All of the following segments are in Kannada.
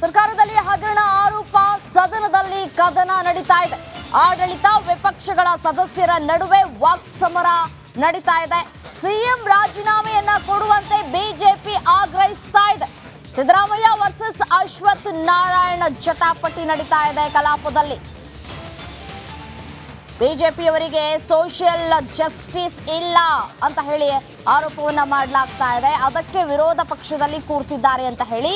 ಸರ್ಕಾರದಲ್ಲಿ ಹಗರಣ ಆರೋಪ, ಸದನದಲ್ಲಿ ಕದನ ನಡೀತಾ ಇದೆ. ಆಡಳಿತ ವಿಪಕ್ಷಗಳ ಸದಸ್ಯರ ನಡುವೆ ವಾಕ್ಸಮರ ನಡೀತಾ ಇದೆ. ಸಿಎಂ ರಾಜೀನಾಮೆಯನ್ನ ಕೊಡುವಂತೆ ಬಿಜೆಪಿ ಆಗ್ರಹಿಸ್ತಾ ಇದೆ. ಸಿದ್ದರಾಮಯ್ಯ ವರ್ಸಸ್ ಅಶ್ವಥ್ ನಾರಾಯಣ ಜಟಾಪಟಿ ನಡೀತಾ ಇದೆ ಕಲಾಪದಲ್ಲಿ. ಬಿಜೆಪಿಯವರಿಗೆ ಸೋಷಿಯಲ್ ಜಸ್ಟಿಸ್ ಇಲ್ಲ ಅಂತ ಹೇಳಿ ಆರೋಪವನ್ನ ಮಾಡಲಾಗ್ತಾ ಇದೆ. ಅದಕ್ಕೆ ವಿರೋಧ ಪಕ್ಷದಲ್ಲಿ ಕೂರಿಸಿದ್ದಾರೆ ಅಂತ ಹೇಳಿ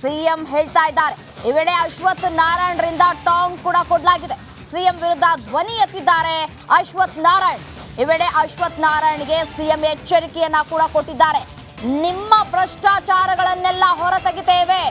ಸಿಎಂ ಹೇಳ್ತಾ ಇದ್ದಾರೆ. ಈ ವೇಳೆ ಅಶ್ವಥ್ ನಾರಾಯಣರಿಂದ ಟಾಂಗ್ ಕೂಡ ಕೊಡಲಾಗಿದೆ. ಸಿಎಂ ವಿರುದ್ಧ ಧ್ವನಿ ಎತ್ತಿದ್ದಾರೆ ಅಶ್ವಥ್ ನಾರಾಯಣ್. ಈ ವೇಳೆ ಅಶ್ವಥ್ ನಾರಾಯಣ್ಗೆ ಸಿಎಂ ಎಚ್ಚರಿಕೆಯನ್ನ ಕೂಡ ಕೊಟ್ಟಿದ್ದಾರೆ. ನಿಮ್ಮ ಭ್ರಷ್ಟಾಚಾರಗಳನ್ನೆಲ್ಲ ಹೊರತೆಗೆತೇವೆ.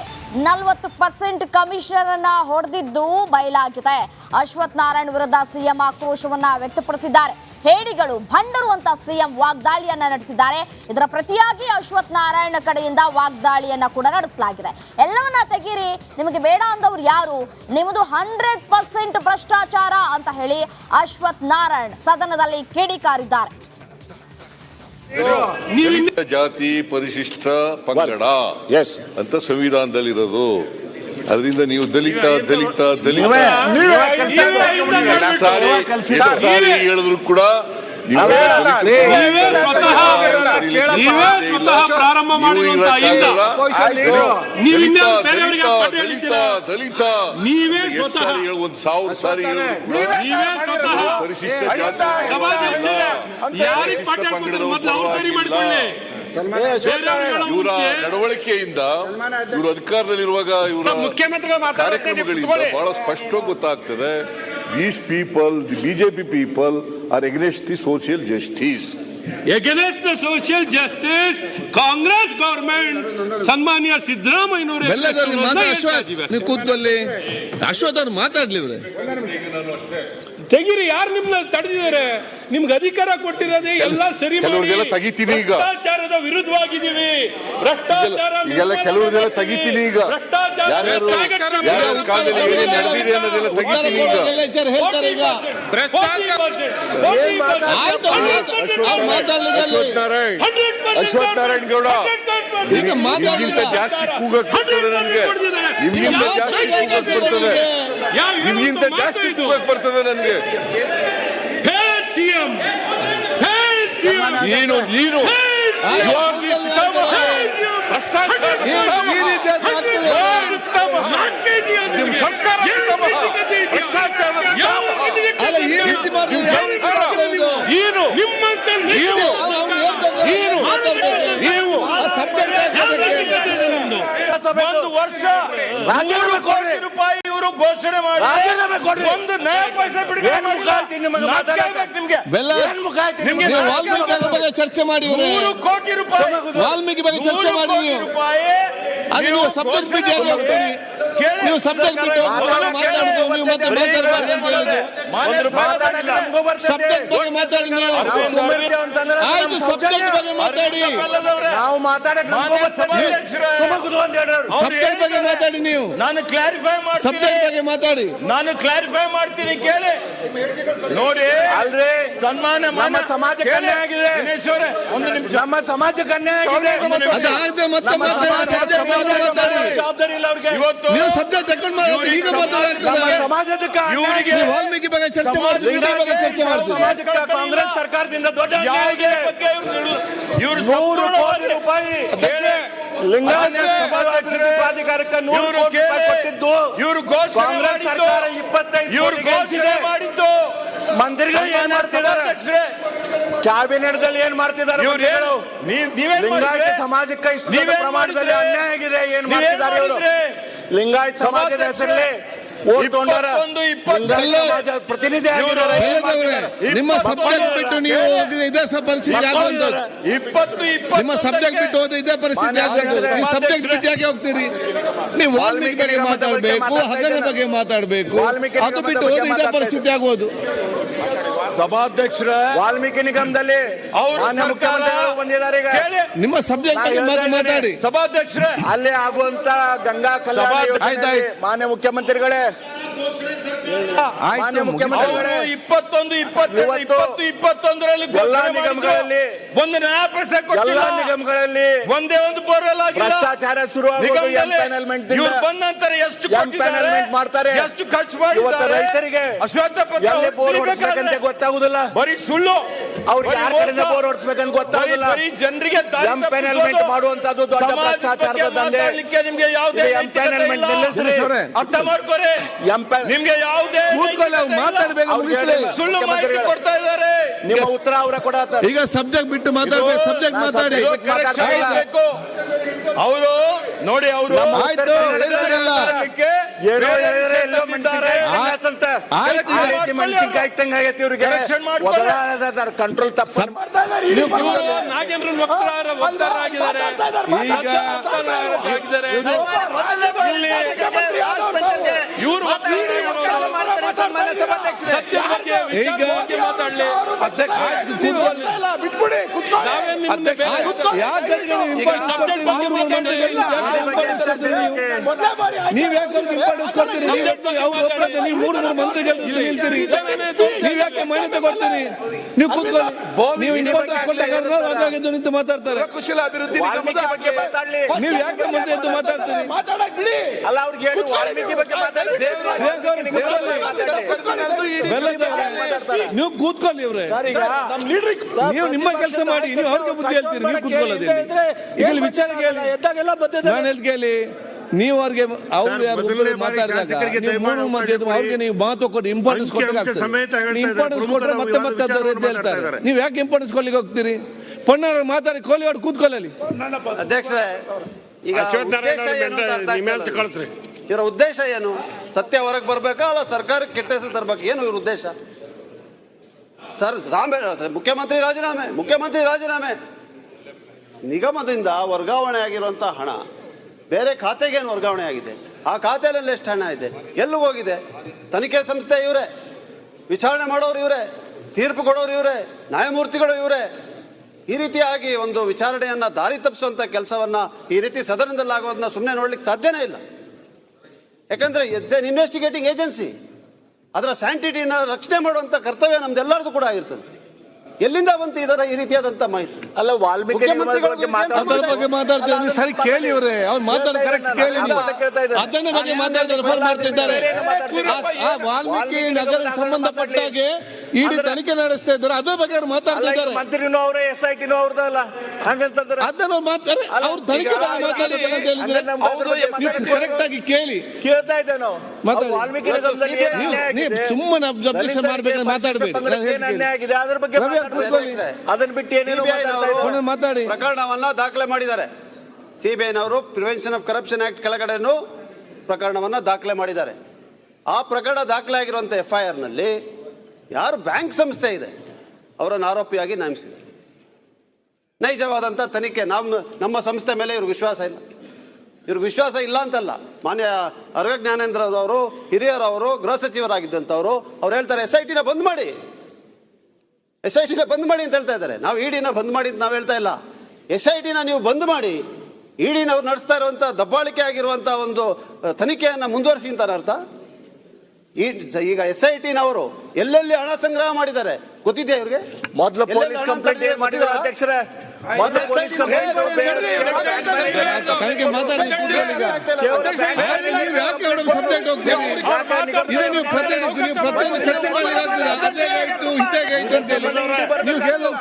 40% ಕಮಿಷನ್ ಅನ್ನ ಹೊಡೆದಿದ್ದು ಬಯಲಾಗಿದೆ. ಅಶ್ವಥ್ ನಾರಾಯಣ್ ವಿರುದ್ಧ ಸಿಎಂ ಆಕ್ರೋಶವನ್ನ ವ್ಯಕ್ತಪಡಿಸಿದ್ದಾರೆ. ಹೇಡಿಗಳು, ಭಂಡರು ಅಂತ ಸಿಎಂ ವಾಗ್ದಾಳಿಯನ್ನ ನಡೆಸಿದ್ದಾರೆ. ಇದರ ಪ್ರತಿಯಾಗಿ ಅಶ್ವಥ್ ನಾರಾಯಣ ಕಡೆಯಿಂದ ವಾಗ್ದಾಳಿಯನ್ನ ಕೂಡ ನಡೆಸಲಾಗಿದೆ. ಎಲ್ಲವನ್ನ ತೆಗೀರಿ, ನಿಮಗೆ ಬೇಡ ಅಂದವರು ಯಾರು, ನಿಮ್ಮದು 100% ಭ್ರಷ್ಟಾಚಾರ ಅಂತ ಹೇಳಿ ಅಶ್ವಥ್ ನಾರಾಯಣ್ ಸದನದಲ್ಲಿ ಕಿಡಿಕಾರಿದ್ದಾರೆ. ಜಾತಿ ಪರಿಶಿಷ್ಟ ಪಂಗಡ ಅಂತ ಸಂವಿಧಾನದಲ್ಲಿರೋದು. ಅದರಿಂದ ನೀವು ದಲಿತ ದಲಿತ ದಲಿತ ಸಾರಿ ಹೇಳಿದ್ರು ಕೂಡ ಪ್ರಾರಂಭ ದಲಿತ ನೀವೇ ಒಂದು 1000 ಸಾರಿ ಪರಿಶಿಷ್ಟ ಇವರ ನಡವಳಿಕೆಯಿಂದ ಇವರು ಅಧಿಕಾರದಲ್ಲಿರುವಾಗ ಇವರ ಕಾರ್ಯಕ್ರಮಗಳಿಂದ ಬಹಳ ಸ್ಪಷ್ಟವಾಗಿ ಗೊತ್ತಾಗ್ತದೆ. These people, the BJP people are against the social justice. Against the social justice, Congress government, ಸನ್ಮಾನ್ಯ ಸಿದ್ದರಾಮಯ್ಯನವರೇ ನೀವು ಕೂತ್ಕೊಳ್ಳಿ. ಅಶ್ವಥ್ ಅವ್ರು ಮಾತಾಡ್ಲಿವ್ರೆ. ತೆಗೀರಿ, ಯಾರು ನಿಮ್ನ ತಡೆದಿದ್ದಾರೆ? ನಿಮ್ಗೆ ಅಧಿಕಾರ ಕೊಟ್ಟಿರೋದೇ ಎಲ್ಲ ಸರಿ ಮಾಡಿ. ತೆಗಿತೀನಿ ಈಗ. ಭ್ರಷ್ಟಾಚಾರದ ವಿರುದ್ಧವಾಗಿದ್ದೀವಿ. ಭ್ರಷ್ಟಾಚಾರ ಕೆಲವ್ರದೆಲ್ಲ ತೆಗಿತೀನಿ ಈಗ. ಯಾರ್ಯಾರು ಕಾಲದಲ್ಲಿ ಏನೇನು ನಡೆದಿದೆ ಅನ್ನೋದೆಲ್ಲ ತೆಗಿತೀನಿ ಈಗ. ಅಶ್ವಥ್ ನಾರಾಯಣ್ ಗೌಡ ನಿಮ್ಗಿಂತ ಜಾಸ್ತಿ ಕೂಗಕ್ ಬರ್ತದೆ ನನಗೆ. ನಿಮ್ಗಿಂತ ಜಾಸ್ತಿ ಕೂಗಕ್ ಬರ್ತದೆ. ನಿಮ್ಗಿಂತ ಜಾಸ್ತಿ ಕೂಗಕ್ ಬರ್ತದೆ ನನಗೆ. ನೀನು ನೀನು ಒಂದು ವರ್ಷ 100 ಕೋಟಿ ರೂಪಾಯಿ ಇವರು ಘೋಷಣೆ ಮಾಡಿ ಒಂದು ನಯ ಪೈಸೆ ಬಿಡುಗಡೆ ವಾಲ್ಮೀಕಿ ಬಗ್ಗೆ ಚರ್ಚೆ ಮಾಡಿ. 100 ಕೋಟಿ ರೂಪಾಯಿ ವಾಲ್ಮೀಕಿ ಬಗ್ಗೆ ಚರ್ಚೆ ಮಾಡಿ. ನೀವು ಸಬ್ಜೆಕ್ಟ್ ಬಿಟ್ಟು ಹೋಗ್ತೀರಿ. ನೀವು ಸಬ್ಜೆಕ್ಟ್ ಬಿಟ್ಟು ಮಾತಾಡುದು, ನೀವು ಮತ್ತೆ ಮಾತಾಡಬಾರ್ದು ಅಂತ ಹೇಳಿದೆ. ಸಬ್ಜೆಕ್ಟ್ ಬಗ್ಗೆ ಮಾತಾಡಿ. ನೀವು ಆಯ್ತು, ಸಬ್ಜೆಕ್ಟ್ ಬಗ್ಗೆ ಮಾತಾಡಿ. ನಾವು ಮಾತಾಡಕ್ ಸಬ್ಜೆಕ್ಟ್ ಬಗ್ಗೆ ಮಾತಾಡಿ. ನೀವು ನಾನು ಕ್ಲಾರಿಫೈ ಮಾಡಿ ಸಬ್ಜೆಕ್ಟ್ ಬಗ್ಗೆ ಮಾತಾಡಿ. ನಾನು ಕ್ಲಾರಿಫೈ ಮಾಡ್ತೀನಿ, ಕೇಳಿ. ನೋಡಿ ಅಲ್ರಿ, ಸನ್ಮಾನ ನಮ್ಮ ಸಮಾಜ ಕನ್ಯೆ ಆಗಿದೆ. ಒಂದು ನಿಮಿಷ. ನಮ್ಮ ಸಮಾಜ ಕನ್ಯೆ ಆಗಿದೆ. ಜವಾಬ್ದಾರಿ ಇಲ್ಲ ಅವ್ರಿಗೆ. ಇವತ್ತು ನೀವು ಸಬ್ಜೆಕ್ಟ್ ತಗೊಂಡು ಮಾತಾಡಿ. ಈಗ ಮಾತಾಡೋದು ಸಮಾಜಕ್ಕೆ ವಾಲ್ಮೀಕಿ ಬಗ್ಗೆ ಚರ್ಚೆ ಮಾಡ್ತೀವಿ. ಚರ್ಚೆ ಮಾಡ್ತೀವಿ. ಸಮಾಜಕ್ಕೆ ಕಾಂಗ್ರೆಸ್ ಸರ್ಕಾರದಿಂದ ದೊಡ್ಡ ಅನ್ಯಾಯ ಆಗಿದೆ. 100 ಕೋಟಿ ರೂಪಾಯಿ ಲಿಂಗಾಯತ ಪ್ರಾಧಿಕಾರಕ್ಕೆ 100 ಕೋಟಿ ರೂಪಾಯಿ ಕೊಟ್ಟಿದ್ದು ಇವರು ಕಾಂಗ್ರೆಸ್ ಸರ್ಕಾರ 25 ಇವರು ಘೋಷಣೆ ಮಾಡಿದ್ದು. ಮಂತ್ರಿಗಳು ಏನ್ ಮಾಡ್ತಿದ್ದಾರೆ? ಕ್ಯಾಬಿನೆಟ್ ದಲ್ಲಿ ಏನ್ ಮಾಡ್ತಿದ್ದಾರೆ? ಲಿಂಗಾಯತ ಸಮಾಜಕ್ಕೆ ಇಷ್ಟು ಪ್ರಮಾಣದಲ್ಲಿ ಅನ್ಯಾಯ ಆಗಿದೆ. ಏನ್ ಮಾಡ್ತಿದ್ದಾರೆ ಇವರು? ಲಿಂಗಾಯತ ಸಮಾಜದ ಹೆಸರಲ್ಲಿ ಪ್ರತಿನಿಧಿ ನಿಮ್ಮ ಸಬ್ಜೆಕ್ಟ್ ಬಿಟ್ಟು ನೀವು ಇದೇ ಪರಿಸ್ಥಿತಿ ಆಗುವಂತದ್ದು. ನಿಮ್ಮ ಸಬ್ಜೆಕ್ಟ್ ಬಿಟ್ಟು ಹೋದ್ರೆ ಇದೇ ಪರಿಸ್ಥಿತಿ ಆಗುವಂತದ್ದು. ನೀವು ಸಬ್ಜೆಕ್ಟ್ ಬಿಟ್ಟು ಯಾಕೆ ಹೋಗ್ತೀರಿ? ನೀವು ವಾಲ್ಮೀಕಿ ಬಗ್ಗೆ ಮಾತಾಡಬೇಕು, ಹಗರಣ ಬಗ್ಗೆ ಮಾತಾಡಬೇಕು. ಅದು ಬಿಟ್ಟು ಹೋದ್ರೆ ಇದೇ ಪರಿಸ್ಥಿತಿ ಆಗುವುದು. ಸಭಾಧ್ಯಕ್ಷರ ವಾಲ್ಮೀಕಿ ನಿಗಮದಲ್ಲಿ ಮಾನ್ಯ ಮುಖ್ಯಮಂತ್ರಿಗಳು ಬಂದಿದ್ದಾರೆ. ಈಗ ನಿಮ್ಮ ಸಬ್ಜೆಕ್ಟ್ ಬಗ್ಗೆ ಮಾತಾಡಿ. ಸಭಾಧ್ಯಕ್ಷರೇ, ಅಲ್ಲೇ ಆಗುವಂತ ಗಂಗಾ ಕಲ್ಯಾಣ ಯೋಜನೆ ಮಾನ್ಯ ಮುಖ್ಯಮಂತ್ರಿಗಳೇ ಮಾನ್ಯ ಮುಖ್ಯಮಂತ್ರಿಗಳೇ, 21 ಎಲ್ಲಾ ನಿಗಮಗಳಲ್ಲಿ ಒಂದು ನ್ಯಾಯ ಪೈಸೆ ಎಲ್ಲಾ ನಿಗಮಗಳಲ್ಲಿ ಒಂದೇ ಒಂದು ಬೋರ್ವೆಲ್ ಆಗಿಲ್ಲ. ಭ್ರಷ್ಟಾಚಾರ ಶುರುವಾಗೋದು ಎಂಪ್ಯಾನಲ್ಮೆಂಟ್ ಬಂದಂತರ ಎಷ್ಟು ಎಂಪ್ಯಾನಲ್ಮೆಂಟ್ ಮಾಡ್ತಾರೆ, ಎಷ್ಟು ಖರ್ಚು ಇವತ್ತು ಮಾಡಿದ್ದಾರೆ ರೈತರಿಗೆ ಅಶ್ವತ್ಥ ಪತ್ರ ಎಲ್ಲಿ ಬೋರ್ ಹೊಡಿಸ್ಬೇಕಂತ ಗೊತ್ತಾಗುದಿಲ್ಲ, ಬರೀ ಸುಳ್ಳು, ಅವ್ರಿಗೆ ಯಾರ ಕಡೆಯಿಂದ ಬೋರ್ ಹೊಡಿಸ್ಬೇಕಂತ ಗೊತ್ತಾಗುದಿಲ್ಲ. ಜನರಿಗೆ ಎಂಪ್ಯಾನಲ್ಮೆಂಟ್ ಮಾಡುವಂತದ್ದು ದೊಡ್ಡ ಭ್ರಷ್ಟಾಚಾರದ ದಂಧೆ. ನಿಮ್ಗೆ ಯಾವುದೇ ಎಂಪ್ಯಾನಲ್ಮೆಂಟ್ ನಿಲ್ಲಿಸ್ರಿ, ಅರ್ಥ ಮಾಡ್ಕೊರಿ. ನಿಮ್ಗೆ ಯಾವುದೇ ಮಾತಾಡ್ಬೇಕು, ಮುಗಿಸ್ಲಿ. ಸುಳ್ಳು ಮಾಹಿತಿ ಕೊಡ್ತಾ ಇದ್ದಾರೆ. ನಿಮ್ಮ ಉತ್ತರ ಅವರ ಕೊಡತಾರೆ. ಈಗ ಸಬ್ಜೆಕ್ಟ್ ಬಿಟ್ಟು ಮಾತಾಡ್ಬೇಕು, ಸಬ್ಜೆಕ್ಟ್ ಮಾತಾಡಿ. ಅವರು ನೋಡಿ, ಅವರು ಆಯ್ತು, ಹೇಳಿದ್ರಲ್ಲ. ಏನೋ ಹೇಳಿದ್ರೆ ಎಲ್ಲೋ ಮೆಣಸಿನ್ಕಾಯಿ ತಂಗಾಗೈತಿ ಇವ್ರಿಗೆ, ಕಂಟ್ರೋಲ್ ತಪ್ಪ. ನಾಗೇಂದ್ರ ವಕ್ತಾರರಾಗಿದ್ದಾರೆ. ಈಗ ಇವರು ನೀವ್ ಯಾಕೆ ಇಂಪಾರ್ಟೆನ್ಸ್ ಕೊಡ್ತೀರಿ? ನೀವು ಮೂರು ಮಂತ್ರಿಗಳು ನಿಲ್ತೀರಿ, ನೀವ್ ಯಾಕೆ ಮಾನ್ಯತೆ ಕೊಡ್ತೀರಿ? ನೀವು ಕೂತ್ಕೊಳ್ಳಿ, ನೀವು ಇಂಪಾರ್ಟೆನ್ಸ್ ಕೊಟ್ಟಾಗ ನಿಂತು ಮಾತಾಡ್ತಾರೆ. ಕುಶಲ ಅಭಿವೃದ್ಧಿ ಬಗ್ಗೆ ಮಾತಾಡ್ಲಿ. ನೀವ್ ಯಾಕೆ ಮುಂದೆ ಎದ್ದು ಮಾತಾಡ್ತೀರಿ? ಅಲ್ಲ, ಅವ್ರಿಗೆ ವಾಲ್ಮೀಕಿ ಬಗ್ಗೆ ನೀವು ಕೂತ್ಕೊಳ್ಳಿ. ಇವ್ರೆ ನೀವು ನಿಮ್ಮ ಕೆಲಸ ಮಾಡಿ, ನೀವು ಅವ್ರಿಗೆ ಬುದ್ಧಿ ಹೇಳ್ತೀರಿ, ನೀವು ಕೂತ್ಕೊಳ್ಳೋದಿಲ್ಲ. ಈಗ ವಿಚಾರ ನಾನು ಹೇಳ್ಕೇಳಿ, ನೀವು ಅವ್ರಿಗೆ ಅವ್ರು ಯಾರು ಮಾತಾಡಿದಾಗ ಅವ್ರಿಗೆ ನೀವು ಮಾತು ಕೊಟ್ಟು ಇಂಪಾರ್ಟೆನ್ಸ್ ಇಂಪಾರ್ಟೆನ್ಸ್ ಕೊಟ್ಟರೆ ಮತ್ತೆ ಅದವ್ರು ಎದ್ದು ಹೇಳ್ತಾರೆ. ನೀವು ಯಾಕೆ ಇಂಪಾರ್ಟೆನ್ಸ್ ಕೊಡ್ಲಿಕ್ಕೆ ಹೋಗ್ತೀರಿ? ಪೊನ್ನವ್ರು ಮಾತಾಡಿ, ಕೋಲಿವಾಡ್ ಕೂತ್ಕೊಳ್ಳಲಿ. ಅಧ್ಯಕ್ಷರೇ, ಈಗ ಇವರ ಉದ್ದೇಶ ಏನು? ಸತ್ಯ ಹೊರಗೆ ಬರ್ಬೇಕಾ, ಅಲ್ಲ ಸರ್ಕಾರಕ್ಕೆ ಕೆಟ್ಟ ಹೆಸರು ತರಬೇಕು? ಏನು ಇವ್ರ ಉದ್ದೇಶ? ಮುಖ್ಯಮಂತ್ರಿ ರಾಜೀನಾಮೆ. ನಿಗಮದಿಂದ ವರ್ಗಾವಣೆ ಆಗಿರುವಂತಹ ಹಣ ಬೇರೆ ಖಾತೆಗೆ ಏನು ವರ್ಗಾವಣೆ ಆಗಿದೆ? ಆ ಖಾತೆಯಲ್ಲಿ ಎಷ್ಟು ಹಣ ಇದೆ, ಎಲ್ಲೂ ಹೋಗಿದೆ? ತನಿಖೆ ಸಂಸ್ಥೆ ಇವರೇ, ವಿಚಾರಣೆ ಮಾಡೋರು ಇವರೇ, ತೀರ್ಪು ಕೊಡೋರು ಇವರೇ, ನ್ಯಾಯಮೂರ್ತಿಗಳು ಇವರೇ. ಈ ರೀತಿಯಾಗಿ ಒಂದು ವಿಚಾರಣೆಯನ್ನ ದಾರಿ ತಪ್ಪಿಸುವಂತ ಕೆಲಸವನ್ನ ಈ ರೀತಿ ಸದನದಲ್ಲಿ ಆಗೋದನ್ನ ಸುಮ್ಮನೆ ನೋಡ್ಲಿಕ್ಕೆ ಸಾಧ್ಯನೇ ಇಲ್ಲ. ಯಾಕಂದ್ರೆ ಇನ್ವೆಸ್ಟಿಗೇಟಿಂಗ್ ಏಜೆನ್ಸಿ, ಅದರ ಸ್ಯಾಂಟಿಟಿನ ರಕ್ಷಣೆ ಮಾಡುವಂತ ಕರ್ತವ್ಯ ನಮ್ದೆಲ್ಲರದು ಕೂಡ ಆಗಿರ್ತದೆ. ಎಲ್ಲಿಂದ ಬಂತು ಇದರ ಈ ರೀತಿಯಾದಂತ ಮಾಹಿತಿ? ಅಲ್ಲ, ವಾಲ್ಮೀಕಿ ಬಗ್ಗೆ ಮಾತಾಡ್ತಾರೆ, ಸರಿ ಕೇಳಿ. ಅವ್ರೆ ಅವ್ರು ಮಾತಾಡೋ ಕರೆಕ್ಟ್ ಕೇಳಿ. ಅದನ್ನ ಬಗ್ಗೆ ಮಾತಾಡ್ತಾರೆ. ವಾಲ್ಮೀಕಿ ನಗರಕ್ಕೆ ಸಂಬಂಧಪಟ್ಟಾಗೆ ಇಡೀ ತನಿಖೆ ನಡೆಸ್ತಾ ಇದ್ದಾರೆ, ಅದ್ರ ಬಗ್ಗೆ ಅವ್ರು ಮಾತಾಡ್ತಾ ಇದ್ದಾರೆ. ಮಂತ್ರಿನೂ ಅವರೇ, SIT ಅವ್ರದಲ್ಲ, ಹಂಗಂತಂದ್ರೆ ಅದನ್ನು ಮಾತಾಡಿ, ಅವ್ರು ತನಿಖೆ ಮಾತಾಡಿದ್ದಾರೆ ಅಂತ ಹೇಳಿದ್ರೆ ಕರೆಕ್ಟ್ ಆಗಿ ಕೇಳಿ. ಕೇಳ್ತಾ ಇದ್ದೆ ನಾವು. ವಾಲ್ಮೀಕಿ ನೀವು ಸುಮ್ಮನೆ ಅಬ್ಜೆಕ್ಷನ್ ಮಾಡ್ಬೇಕಂತ ಮಾತಾಡ್ಬೇಡಿ. ಅನ್ಯಾಯ ಆಗಿದೆ, ಅದ್ರ ಬಗ್ಗೆ ಅದನ್ನ ಬಿಟ್ಟು ಏನೇನೋ ಮಾತಾಡಿ. ಪ್ರಕರಣವನ್ನ ದಾಖಲೆ ಮಾಡಿದ್ದಾರೆ. ಸಿಬಿಐನವರು ಪ್ರಿವೆನ್ಷನ್ ಆಫ್ ಕರಪ್ಷನ್ ಆಕ್ಟ್ ಕೆಳಗಡೆನೂ ಪ್ರಕರಣವನ್ನ ದಾಖಲೆ ಮಾಡಿದ್ದಾರೆ. ಆ ಪ್ರಕರಣ ದಾಖಲೆ ಆಗಿರುವಂತ FIR ನಲ್ಲಿ ಯಾರು ಬ್ಯಾಂಕ್ ಸಂಸ್ಥೆ ಇದೆ ಅವರನ್ನು ಆರೋಪಿಯಾಗಿ ನೇಮಿಸಿದ್ದಾರೆ. ನೈಜವಾದಂತ ತನಿಖೆ ನಮ್ಮ ಸಂಸ್ಥೆ ಮೇಲೆ ಇವ್ರಿಗೆ ವಿಶ್ವಾಸ ಇಲ್ಲ. ಇವ್ರಿಗೆ ವಿಶ್ವಾಸ ಇಲ್ಲ ಅಂತಲ್ಲ, ಮಾನ್ಯ ಅರಗ ಜ್ಞಾನೇಂದ್ರ ಅವರು, ಹಿರಿಯರವರು, ಗೃಹ ಸಚಿವರಾಗಿದ್ದಂಥವ್ರು, ಅವ್ರು ಹೇಳ್ತಾರೆ SIT ಬಂದ್ ಮಾಡಿ ಅಂತ ಹೇಳ್ತಾ ಇದ್ದಾರೆ. ನಾವು EDನ ಬಂದ್ ಮಾಡಿ ಅಂತ ನಾವು ಹೇಳ್ತಾ ಇಲ್ಲ. SIT ನೀವು ಬಂದ್ ಮಾಡಿ, EDನವ್ರು ನಡೆಸ್ತಾ ಇರುವಂತ ದಬ್ಬಾಳಿಕೆ ಆಗಿರುವಂತಹ ಒಂದು ತನಿಖೆಯನ್ನ ಮುಂದುವರಿಸಿ ಅಂತ ಅರ್ಥ. ಈಗ SITನವರು ಎಲ್ಲೆಲ್ಲಿ ಹಣ ಸಂಗ್ರಹ ಮಾಡಿದ್ದಾರೆ ಗೊತ್ತಿದೆಯಾ ಇವ್ರಿಗೆ? ಮೊದಲು ಪೊಲೀಸ್ ಕಂಪ್ಲೇಂಟ್ ಮಾಡಿದ್ದಾರೆ ಅಧ್ಯಕ್ಷರೇ.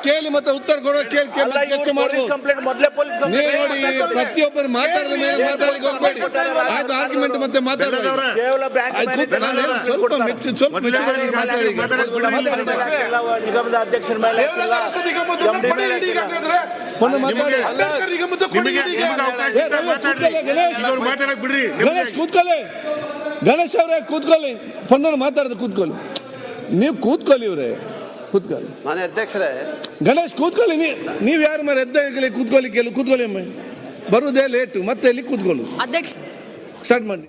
ಕೇಳಿ ಮತ್ತೆ ಉತ್ತರ ಕೊಡೋ ಚರ್ಚೆ ಮಾಡ್ಬೋದು. ನೋಡಿ, ಪ್ರತಿಯೊಬ್ಬರು ಮಾತಾಡಿದ ಮೇಲೆ ಮಾತಾಡಲಿಕ್ಕೆ ಹೋಗ್ಬೇಡಿ. ಆಯ್ತು, ಆರ್ಗ್ಯುಮೆಂಟ್ ಮತ್ತೆ ಮಾತಾಡೋದು. ಸ್ವಲ್ಪ ನಿಗಮದ ಅಧ್ಯಕ್ಷರ ಮೇಲೆ ಗಣೇಶ್ ಅವರೇ ಕೂತ್ಕೊಳ್ಳಿ. ಪೊನ್ನರು ಮಾತಾಡಿದ್ರೆ ಕೂತ್ಕೊಳ್ಳಿ. ನೀವು ಕೂತ್ಕೊಳ್ಳಿ. ಇವ್ರೆ ಕೂತ್ಕೊಳ್ಳಿ. ಮಾನ್ಯ ಅಧ್ಯಕ್ಷರೇ, ಗಣೇಶ್ ಕೂತ್ಕೊಳ್ಳಿ. ನೀವ್ ಯಾರು ಮೇಲೆ ಎದ್ದ ಕೂತ್ಕೊಳ್ಳಿ. ಕೂತ್ಕೊಳ್ಳಿ ಅಮ್ಮ, ಬರುವುದೇ ಲೇಟು. ಮತ್ತೆ ಇಲ್ಲಿ ಕೂತ್ಕೊಳ್ಳಿ. ಅಧ್ಯಕ್ಷ ಸ್ಟಾರ್ಟ್ ಮಾಡಿ.